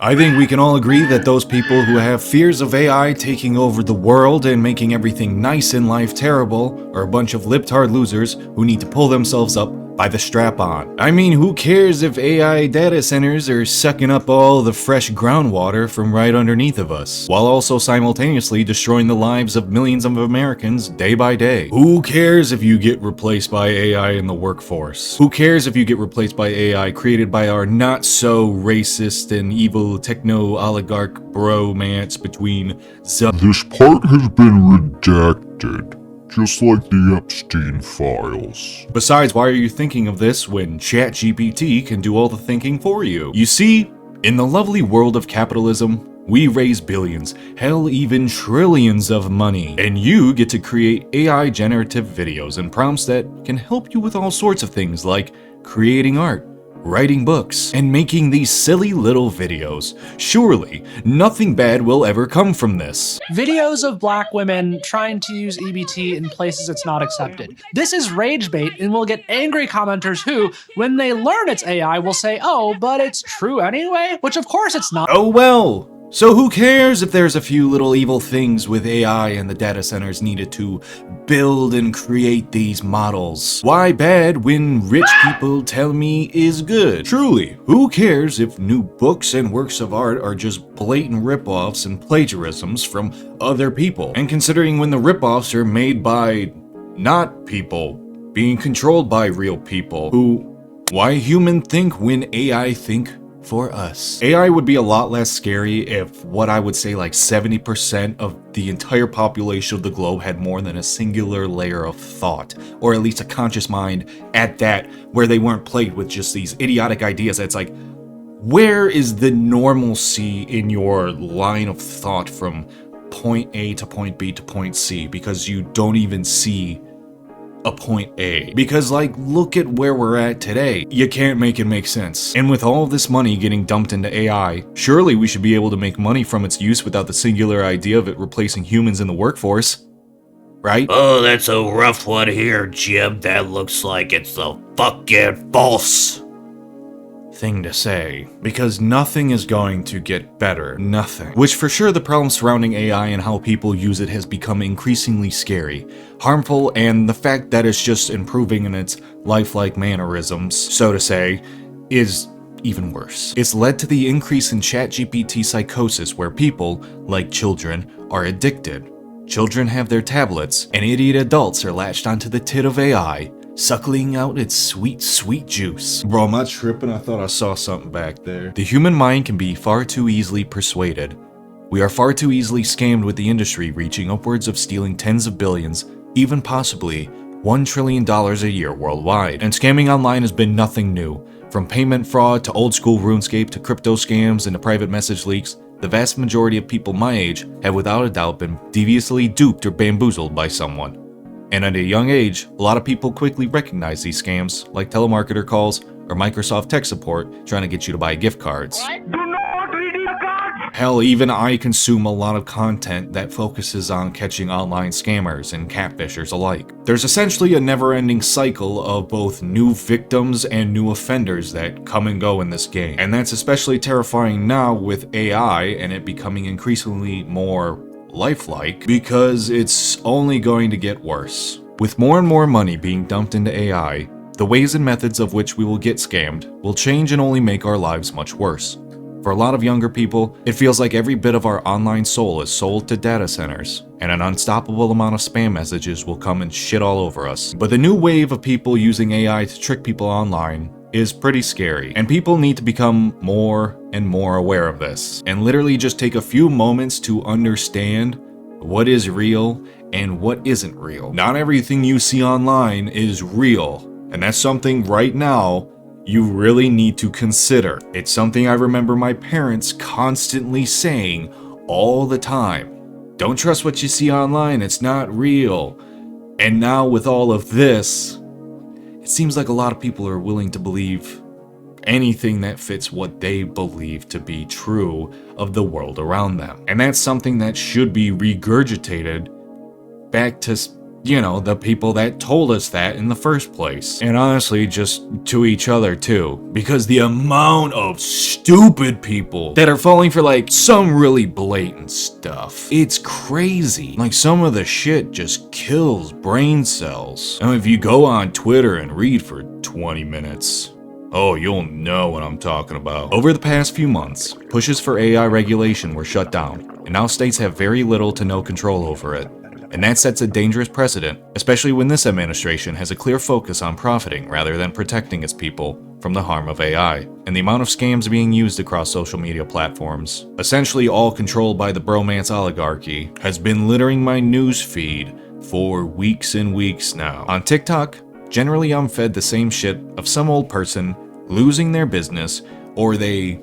I think we can all agree that those people who have fears of AI taking over the world and making everything nice in life terrible are a bunch of libtard losers who need to pull themselves up by the strap-on. I mean, who cares if AI data centers are sucking up all the fresh groundwater from right underneath of us, while also simultaneously destroying the lives of millions of Americans day by day? Who cares if you get replaced by AI in the workforce? Who cares if you get replaced by AI created by our not-so-racist and evil techno-oligarch bromance between This part has been redacted, just like the Epstein files. Besides, why are you thinking of this when ChatGPT can do all the thinking for you? You see, in the lovely world of capitalism, we raise billions, hell even trillions of money, and you get to create AI generative videos and prompts that can help you with all sorts of things like creating art, writing books, and making these silly little videos. Surely, nothing bad will ever come from this. Videos of black women trying to use EBT in places it's not accepted. This is rage bait and will get angry commenters who, when they learn it's AI, will say, oh, but it's true anyway, which of course it's not. Oh well. So who cares if there's a few little evil things with AI and the data centers needed to build and create these models? Why bad when rich people tell me is good? Truly, who cares if new books and works of art are just blatant ripoffs and plagiarisms from other people? And considering when the ripoffs are made by not people, being controlled by real people, why human think when AI think for us? AI would be a lot less scary if what I would say like 70% of the entire population of the globe had more than a singular layer of thought, or at least a conscious mind at that, where they weren't plagued with just these idiotic ideas that's like, where is the normalcy in your line of thought from point A to point B to point C, because you don't even see a point A. Because like, look at where we're at today. You can't make it make sense. And with all this money getting dumped into AI, surely we should be able to make money from its use without the singular idea of it replacing humans in the workforce. Right? Oh, that's a rough one here, Jim. That looks like it's a fucking false thing to say, because nothing is going to get better. Nothing. Which for sure the problem surrounding AI and how people use it has become increasingly scary, harmful, and the fact that it's just improving in its lifelike mannerisms, so to say, is even worse. It's led to the increase in ChatGPT psychosis where people, like children, are addicted. Children have their tablets, and idiot adults are latched onto the tit of AI, suckling out its sweet, sweet juice. Bro, am I tripping? I thought I saw something back there. The human mind can be far too easily persuaded. We are far too easily scammed with the industry reaching upwards of stealing tens of billions, even possibly $1 trillion a year worldwide. And scamming online has been nothing new. From payment fraud to old school RuneScape to crypto scams and to private message leaks, the vast majority of people my age have without a doubt been deviously duped or bamboozled by someone. And at a young age, a lot of people quickly recognize these scams, like telemarketer calls or Microsoft tech support trying to get you to buy gift cards. Do not redeem the cards! Hell, even I consume a lot of content that focuses on catching online scammers and catfishers alike. There's essentially a never-ending cycle of both new victims and new offenders that come and go in this game. And that's especially terrifying now with AI and it becoming increasingly more lifelike, because it's only going to get worse. With more and more money being dumped into AI, the ways and methods of which we will get scammed will change and only make our lives much worse. For a lot of younger people, it feels like every bit of our online soul is sold to data centers, and an unstoppable amount of spam messages will come and shit all over us. But the new wave of people using AI to trick people online is pretty scary, and people need to become more and more aware of this, and literally just take a few moments to understand what is real and what isn't real. Not everything you see online is real, and that's something right now you really need to consider. It's something I remember my parents constantly saying all the time. Don't trust what you see online, it's not real. And now with all of this, it seems like a lot of people are willing to believe anything that fits what they believe to be true of the world around them. And that's something that should be regurgitated back to you know, the people that told us that in the first place. And honestly, just to each other too. Because the amount of stupid people that are falling for like some really blatant stuff, it's crazy. Like some of the shit just kills brain cells. And if you go on Twitter and read for 20 minutes, oh, you'll know what I'm talking about. Over the past few months, pushes for AI regulation were shut down, and now states have very little to no control over it. And that sets a dangerous precedent, especially when this administration has a clear focus on profiting rather than protecting its people from the harm of AI. And the amount of scams being used across social media platforms, essentially all controlled by the bromance oligarchy, has been littering my news feed for weeks and weeks now. On TikTok, generally I'm fed the same shit of some old person losing their business, or they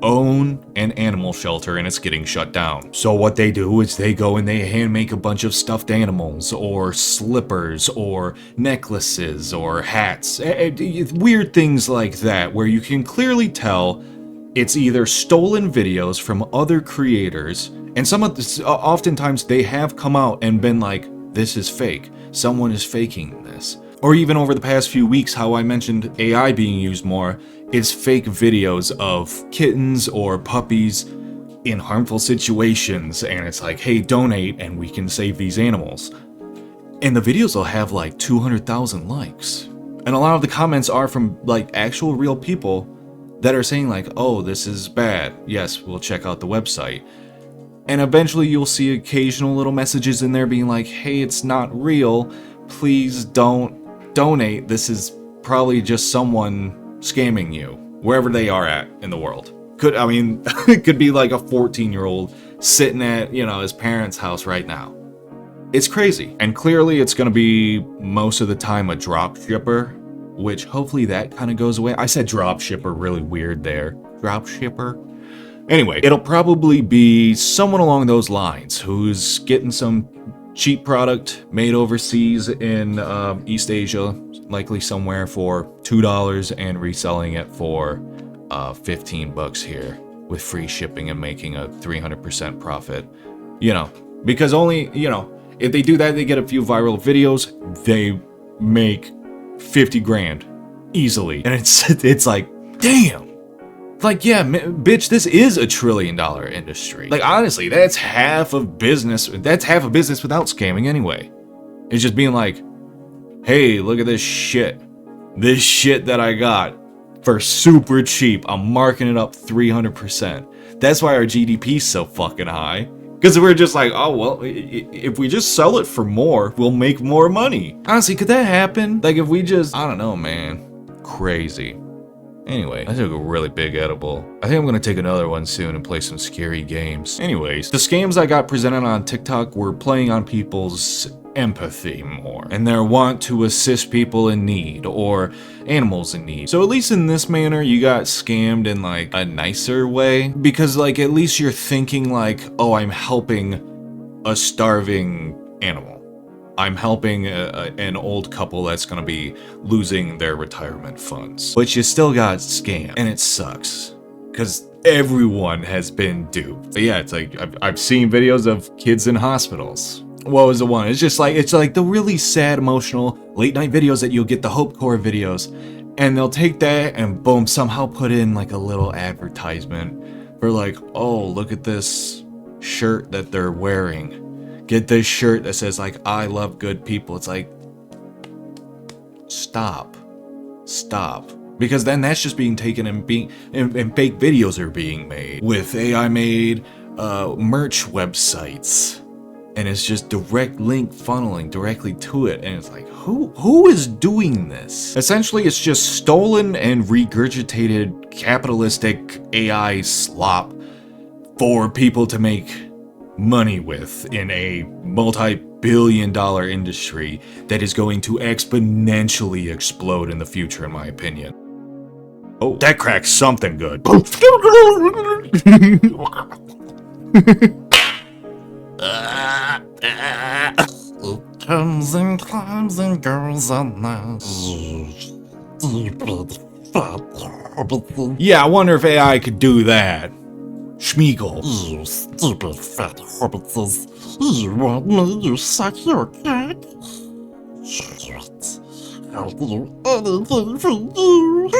own an animal shelter and it's getting shut down. So what they do is they go and they hand make a bunch of stuffed animals or slippers or necklaces or hats, weird things like that, where you can clearly tell it's either stolen videos from other creators, and some of this, oftentimes they have come out and been like, this is fake, someone is faking this. Or even over the past few weeks, how I mentioned AI being used more, is fake videos of kittens or puppies in harmful situations, and it's like, hey, donate and we can save these animals. And the videos will have like 200,000 likes. And a lot of the comments are from like actual real people that are saying like, oh, this is bad. Yes, we'll check out the website. And eventually you'll see occasional little messages in there being like, hey, it's not real. Please don't donate. This is probably just someone scamming you, wherever they are at in the world. It could be like a 14-year-old sitting at, his parents' house right now. It's crazy. And clearly it's going to be most of the time a drop shipper, which hopefully that kind of goes away. I said drop shipper really weird there. Drop shipper? Anyway, it'll probably be someone along those lines who's getting some cheap product made overseas in East Asia, likely somewhere for $2, and reselling it for $15 here with free shipping and making a 300% profit. Because only, if they do that, they get a few viral videos, they make 50 grand easily. And it's like, damn. Like, yeah, bitch, this is $1 trillion industry. Like, honestly, that's half of business. That's half of business without scamming anyway. It's just being like, hey, look at this shit. This shit that I got for super cheap. I'm marking it up 300%. That's why our GDP's so fucking high. Because we're just like, oh, well, if we just sell it for more, we'll make more money. Honestly, could that happen? Like, if we just, I don't know, man. Crazy. Anyway, I took a really big edible. I think I'm gonna take another one soon and play some scary games. Anyways, the scams I got presented on TikTok were playing on people's empathy more, and their want to assist people in need, or animals in need. So at least in this manner, you got scammed in like a nicer way, because like at least you're thinking like, oh, I'm helping a starving animal. I'm helping an old couple that's gonna be losing their retirement funds. But you still got scammed, and it sucks. Because everyone has been duped. But yeah, it's like, I've seen videos of kids in hospitals. What was the one? It's like the really sad, emotional, late night videos that you'll get, the Hope Core videos. And they'll take that and boom, somehow put in like a little advertisement for like, oh, look at this shirt that they're wearing. Get this shirt that says like, I love good people. It's like, stop. Because then that's just being taken and fake videos are being made with AI made merch websites. And it's just direct link funneling directly to it. And it's like, who is doing this? Essentially, it's just stolen and regurgitated capitalistic AI slop for people to make money with in a multi-billion-dollar industry that is going to exponentially explode in the future, in my opinion. Oh, that cracks something good. Comes and climbs and goes on now. Yeah, I wonder if AI could do that. Schmeagle. You stupid fat hobbitses. You want me to suck your cock? Shit. I'll do anything for you.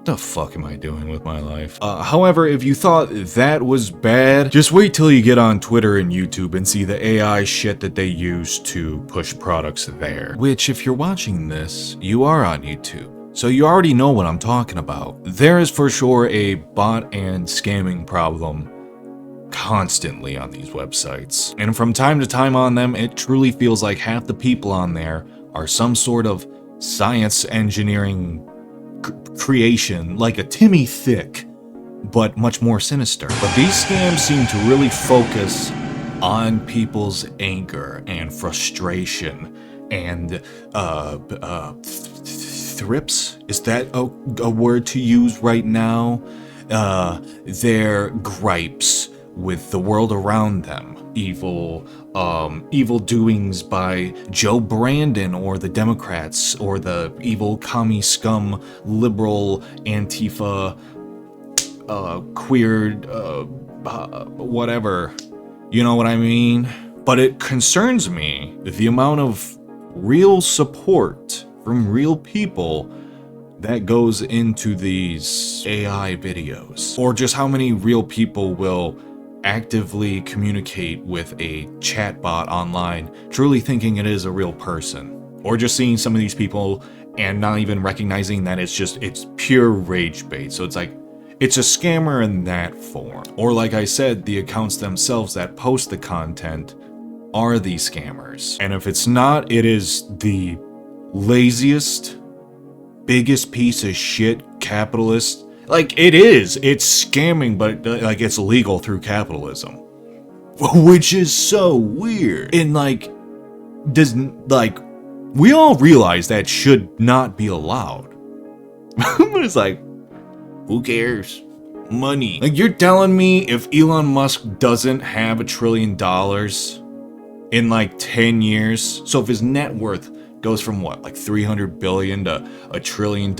The fuck am I doing with my life? However, if you thought that was bad, just wait till you get on Twitter and YouTube and see the AI shit that they use to push products there. Which, if you're watching this, you are on YouTube, so you already know what I'm talking about. There is for sure a bot and scamming problem constantly on these websites. And from time to time on them, it truly feels like half the people on there are some sort of science engineering creation, like a Timmy Thick, but much more sinister. But these scams seem to really focus on people's anger and frustration and thrips? Is that a word to use right now? Their gripes with the world around them. Evil doings by Joe Brandon or the Democrats or the evil commie scum liberal Antifa queer whatever. You know what I mean? But it concerns me the amount of real support from real people that goes into these AI videos, or just how many real people will actively communicate with a chatbot online, truly thinking it is a real person, or just seeing some of these people and not even recognizing that it's pure rage bait. So it's like, it's a scammer in that form. Or like I said, the accounts themselves that post the content are these scammers. And if it's not, it is the laziest, biggest piece of shit capitalist. Like, it is. It's scamming, but like it's legal through capitalism. Which is so weird. And we all realize that should not be allowed. But it's like, who cares? Money. Like, you're telling me if Elon Musk doesn't have $1 trillion in like 10 years, so if his net worth goes from what, like 300 billion to $1 trillion,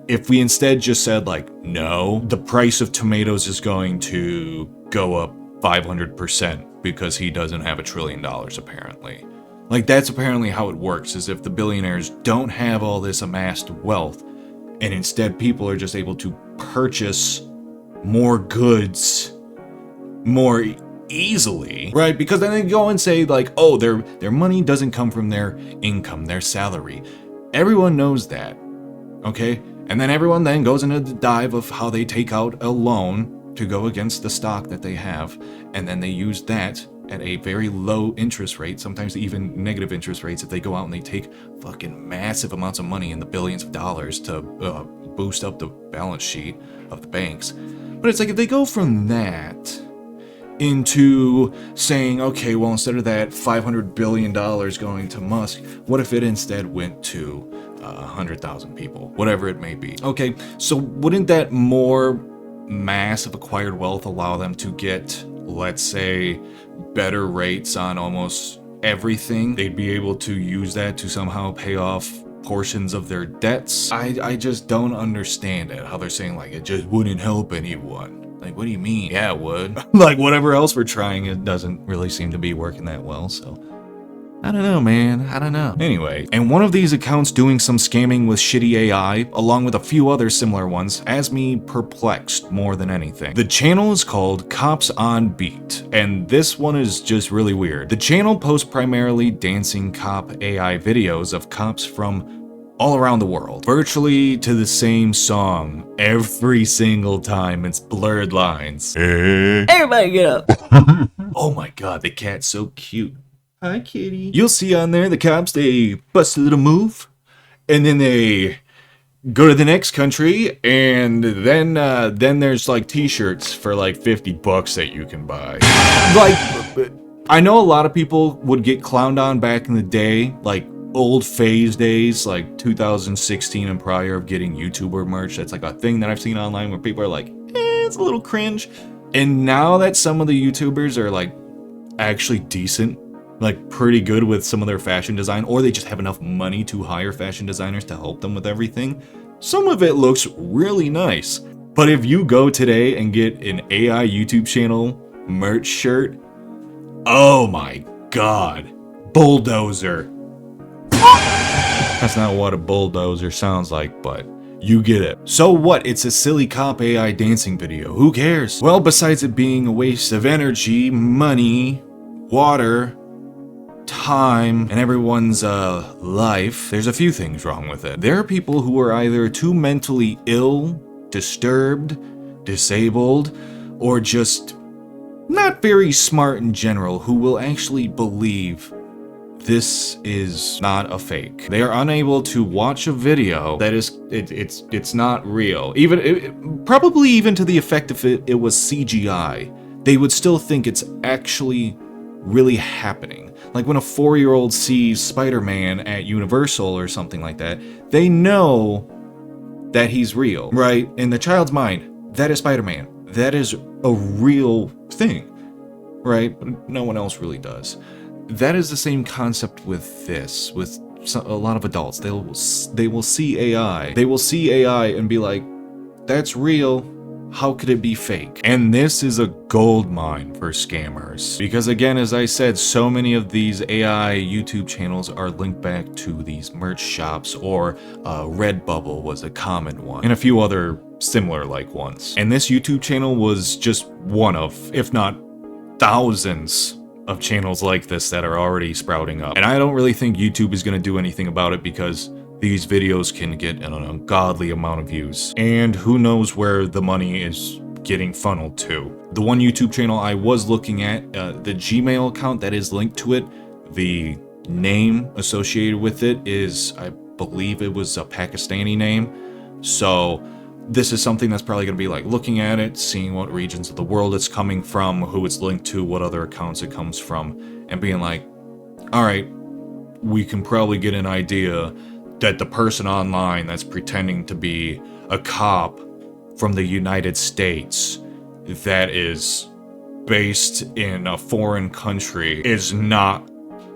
if we instead just said like, no, the price of tomatoes is going to go up 500% because he doesn't have $1 trillion apparently. Like, that's apparently how it works, is if the billionaires don't have all this amassed wealth, and instead people are just able to purchase more goods more easily, right? Because then they go and say like, oh, their money doesn't come from their income, their salary. Everyone knows that, okay? And then everyone then goes into the dive of how they take out a loan to go against the stock that they have, and then they use that at a very low interest rate, sometimes even negative interest rates, if they go out and they take fucking massive amounts of money in the billions of dollars to boost up the balance sheet of the banks. But it's like, if they go from that into saying, okay, well, instead of that $500 billion going to Musk, what if it instead went to 100,000 people, whatever it may be? Okay, so wouldn't that more massive acquired wealth allow them to get, let's say, better rates on almost everything? They'd be able to use that to somehow pay off portions of their debts. I just don't understand it, how they're saying like it just wouldn't help anyone. Like, what do you mean? Yeah, it would. Like, whatever else we're trying, it doesn't really seem to be working that well, so I don't know, man. I don't know. Anyway, and one of these accounts doing some scamming with shitty AI, along with a few other similar ones, has me perplexed more than anything. The channel is called Cops on Beat, and this one is just really weird. The channel posts primarily dancing cop AI videos of cops from all around the world, virtually to the same song every single time. It's blurred lines. Everybody get up. Oh my god, the cat's so cute. Hi, kitty. You'll see on there the cops, they bust a little move, and then they go to the next country, and then there's like t-shirts for like $50 that you can buy. Like, I know a lot of people would get clowned on back in the day, like old phase days, like 2016 and prior, of getting YouTuber merch. That's like a thing that I've seen online where people are like, it's a little cringe. And now that some of the YouTubers are like actually decent, like pretty good with some of their fashion design, or they just have enough money to hire fashion designers to help them with everything, some of it looks really nice. But if you go today and get an AI YouTube channel merch shirt, oh my god, bulldozer. That's not what a bulldozer sounds like, but you get it. So what? It's a silly cop AI dancing video. Who cares? Well, besides it being a waste of energy, money, water, time, and everyone's life, there's a few things wrong with it. There are people who are either too mentally ill, disturbed, disabled, or just not very smart in general who will actually believe this is not a fake. They are unable to watch a video that is it's not real. Probably even to the effect if it was CGI, they would still think it's actually really happening. Like when a 4-year-old sees Spider-Man at Universal or something like that, they know that he's real, right? In the child's mind, that is Spider-Man. That is a real thing, right? But no one else really does. That is the same concept with this, with a lot of adults. They will see AI. They will see AI and be like, that's real. How could it be fake? And this is a gold mine for scammers. Because again, as I said, so many of these AI YouTube channels are linked back to these merch shops, or Redbubble was a common one, and a few other similar like ones. And this YouTube channel was just one of, if not thousands of channels like this that are already sprouting up. And I don't really think YouTube is going to do anything about it because these videos can get an ungodly amount of views. And who knows where the money is getting funneled to. The one YouTube channel I was looking at, the Gmail account that is linked to it, the name associated with it is, I believe it was a Pakistani name. So this is something that's probably going to be like looking at it, seeing what regions of the world it's coming from, who it's linked to, what other accounts it comes from, and being like, all right, we can probably get an idea that the person online that's pretending to be a cop from the United States that is based in a foreign country is not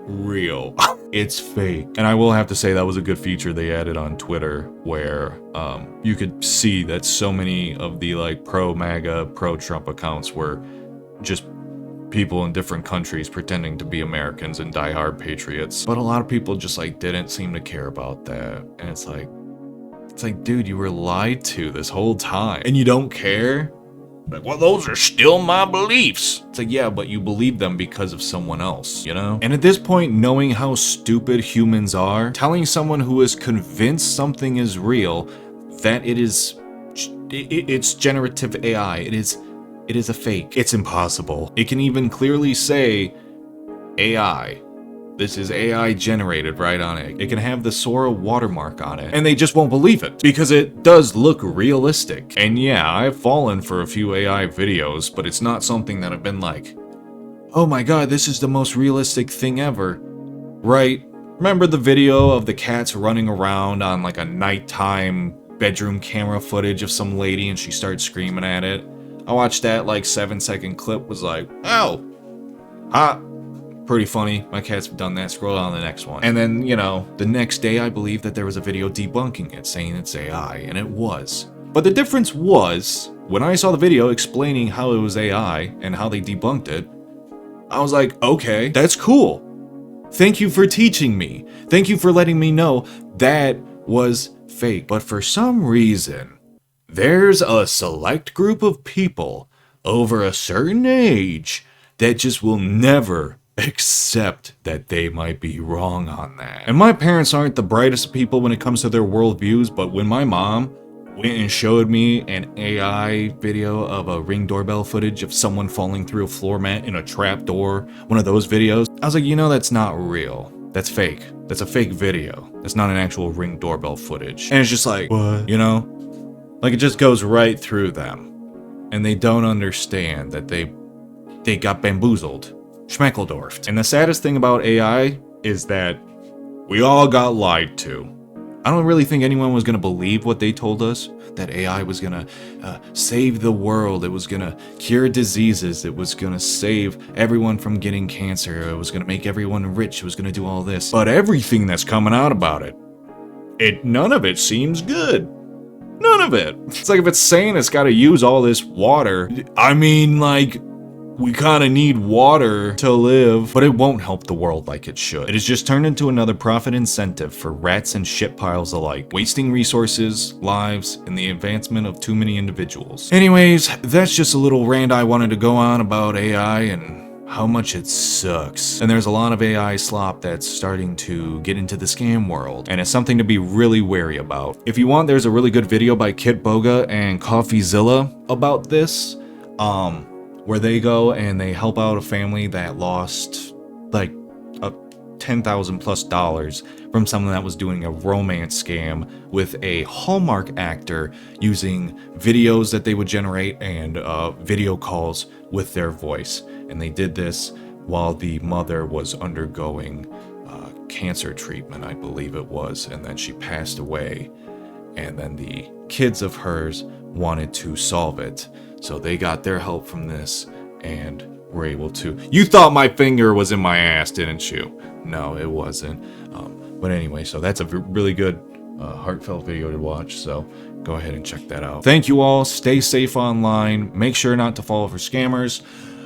real. It's fake. And I will have to say that was a good feature they added on Twitter, where you could see that so many of the like pro-MAGA, pro-Trump accounts were just people in different countries pretending to be Americans and diehard patriots. But a lot of people just like didn't seem to care about that. And it's like, dude, you were lied to this whole time and you don't care? Like, well, those are still my beliefs. It's like, yeah, but you believe them because of someone else, you know? And at this point, knowing how stupid humans are, telling someone who is convinced something is real that it's generative AI, it is a fake. It's impossible. It can even clearly say AI. This is AI generated right on it. It can have the Sora watermark on it. And they just won't believe it because it does look realistic. And yeah, I've fallen for a few AI videos, but it's not something that I've been like, oh my god, this is the most realistic thing ever. Right? Remember the video of the cats running around on like a nighttime bedroom camera footage of some lady and she starts screaming at it? I watched that like 7-second clip, was like, oh, hot. Pretty funny. My cat's done that. Scroll on to the next one. And then, you know, the next day I believe that there was a video debunking it, saying it's AI, and it was. But the difference was, when I saw the video explaining how it was AI and how they debunked it, I was like, okay, that's cool. Thank you for teaching me. Thank you for letting me know that was fake. But for some reason, there's a select group of people over a certain age that just will never accept that they might be wrong on that. And my parents aren't the brightest people when it comes to their worldviews, but when my mom went and showed me an AI video of a Ring doorbell footage of someone falling through a floor mat in a trap door, one of those videos, I was like, you know, that's not real. That's fake. That's a fake video. That's not an actual Ring doorbell footage. And it's just like, what? You know? Like, it just goes right through them. And they don't understand that they got bamboozled. Schmeckledorfed. And the saddest thing about AI is that we all got lied to. I don't really think anyone was going to believe what they told us, that AI was going to save the world, it was going to cure diseases, it was going to save everyone from getting cancer, it was going to make everyone rich, it was going to do all this. But everything that's coming out about it, none of it seems good. None of it. It's like if it's saying it's got to use all this water, I mean, like, we kind of need water to live, but it won't help the world like it should. It has just turned into another profit incentive for rats and shit piles alike, wasting resources, lives, and the advancement of too many individuals. Anyways, that's just a little rant I wanted to go on about AI and how much it sucks. And there's a lot of AI slop that's starting to get into the scam world, and it's something to be really wary about. If you want, there's a really good video by Kit Boga and CoffeeZilla about this, where they go and they help out a family that lost like $10,000+ from someone that was doing a romance scam with a Hallmark actor using videos that they would generate and video calls with their voice. And they did this while the mother was undergoing cancer treatment, I believe it was, and then she passed away. And then the kids of hers wanted to solve it, so they got their help from this and were able to. You thought my finger was in my ass, didn't you? No, it wasn't. But anyway, so that's a really good heartfelt video to watch, so go ahead and check that out. Thank you all. Stay safe online. Make sure not to fall for scammers.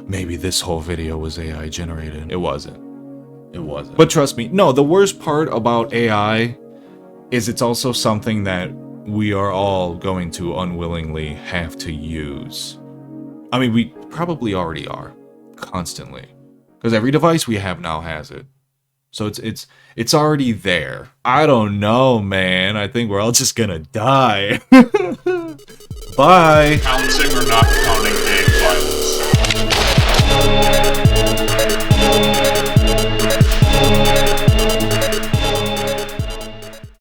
Maybe this whole video was AI generated. It wasn't. It wasn't. But trust me, no, the worst part about AI is it's also something that we are all going to unwillingly have to use. I mean, we probably already are, constantly. Because every device we have now has it. So it's already there. I don't know, man. I think we're all just gonna die. Bye. Pouncing or not